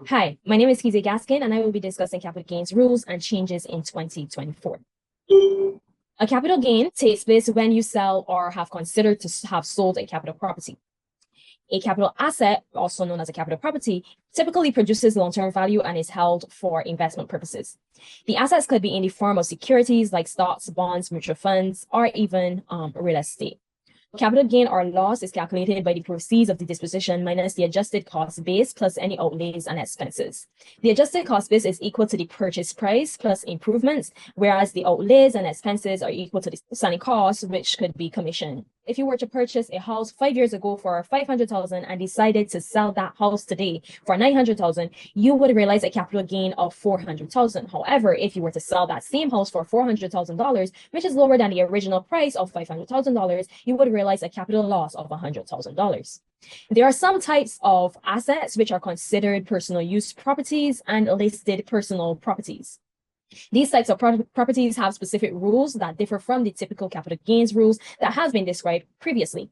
Hi, my name is Kezia Gaskin, and I will be discussing capital gains rules and changes in 2024. A capital gain takes place when you sell or have considered to have sold a capital property. A capital asset, also known as a capital property, typically produces long-term value and is held for investment purposes. The assets could be in the form of securities like stocks, bonds, mutual funds, or even real estate. Capital gain or loss is calculated by the proceeds of the disposition minus the adjusted cost base plus any outlays and expenses. The adjusted cost base is equal to the purchase price plus improvements, whereas the outlays and expenses are equal to the selling cost, which could be commission. If you were to purchase a house 5 years ago for 500,000 and decided to sell that house today for 900,000, you would realize a capital gain of 400,000. However, if you were to sell that same house for $400,000, which is lower than the original price of $500,000, you would realize a capital loss of $100,000. There are some types of assets which are considered personal use properties and listed personal properties. These types of properties have specific rules that differ from the typical capital gains rules that has been described previously.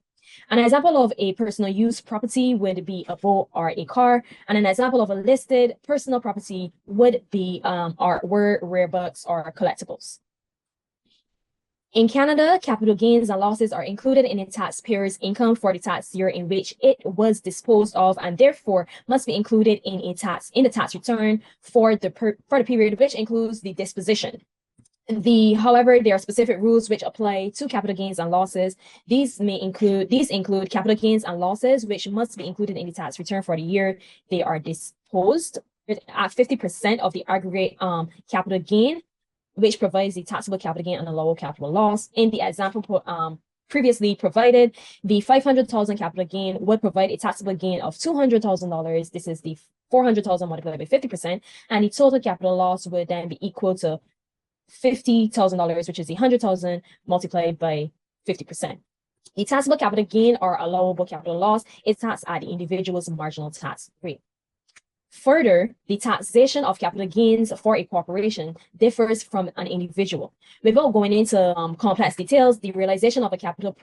An example of a personal use property would be a boat or a car, and an example of a listed personal property would be artwork, rare books, or collectibles. In Canada, capital gains and losses are included in a taxpayer's income for the tax year in which it was disposed of, and therefore must be included in the tax return for the period which includes the disposition. However, there are specific rules which apply to capital gains and losses. These include capital gains and losses which must be included in the tax return for the year they are disposed at 50% of the aggregate capital gain, which provides the taxable capital gain and allowable capital loss. In the example previously provided, the 500,000 capital gain would provide a taxable gain of $200,000. This is the 400,000 multiplied by 50%, and the total capital loss would then be equal to $50,000, which is the 100,000 multiplied by 50%. The taxable capital gain or allowable capital loss is taxed at the individual's marginal tax rate. Further, the taxation of capital gains for a corporation differs from an individual. Without going into complex details, the realization of a capital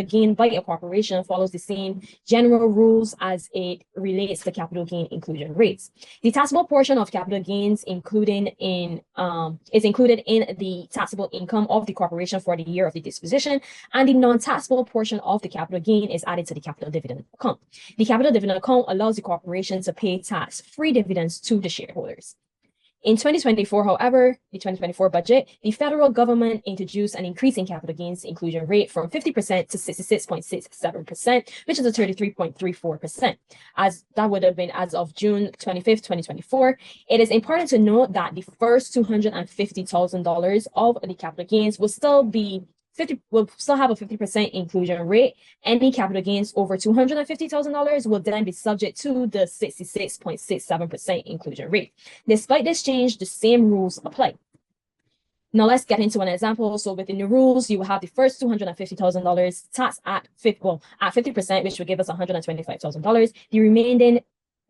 gain by a corporation follows the same general rules as it relates to capital gain inclusion rates. The taxable portion of capital gains is included in the taxable income of the corporation for the year of the disposition, and the non-taxable portion of the capital gain is added to the capital dividend account. The capital dividend account allows the corporation to pay tax-free dividends to the shareholders. In 2024, however, the 2024 budget, the federal government introduced an increase in capital gains inclusion rate from 50% to 66.67%, which is a 33.34%, as that would have been as of June 25th, 2024. It is important to note that the first $250,000 of the capital gains will still have a 50% inclusion rate. Any capital gains over $250,000 will then be subject to the 66.67% inclusion rate. Despite this change, the same rules apply. Now let's get into an example. So within the rules, you will have the first $250,000 taxed at 50%, which will give us $125,000. The remaining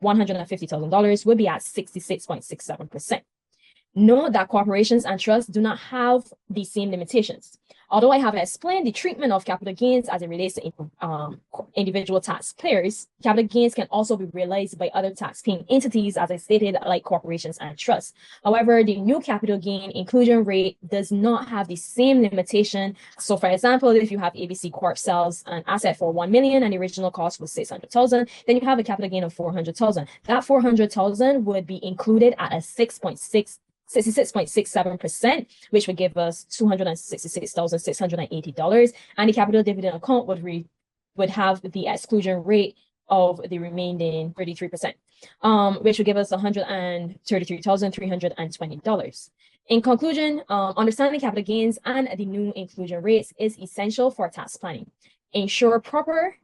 $150,000 will be at 66.67%. Note that corporations and trusts do not have the same limitations. Although I have explained the treatment of capital gains as it relates to individual taxpayers, capital gains can also be realized by other tax-paying entities, as I stated, like corporations and trusts. However, the new capital gain inclusion rate does not have the same limitation. So, for example, if you have ABC Corp sells an asset for $1 million and the original cost was $600,000, then you have a capital gain of $400,000. That $400,000 would be included at a 66.67%, which would give us $266,680, and the capital dividend account would have the exclusion rate of the remaining 33%, which would give us $133,320. In conclusion, understanding capital gains and the new inclusion rates is essential for tax planning. Ensure proper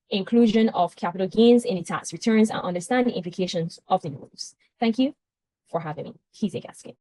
inclusion of capital gains in the tax returns and understand the implications of the rules. Thank you for having me. Kezia Gaskin.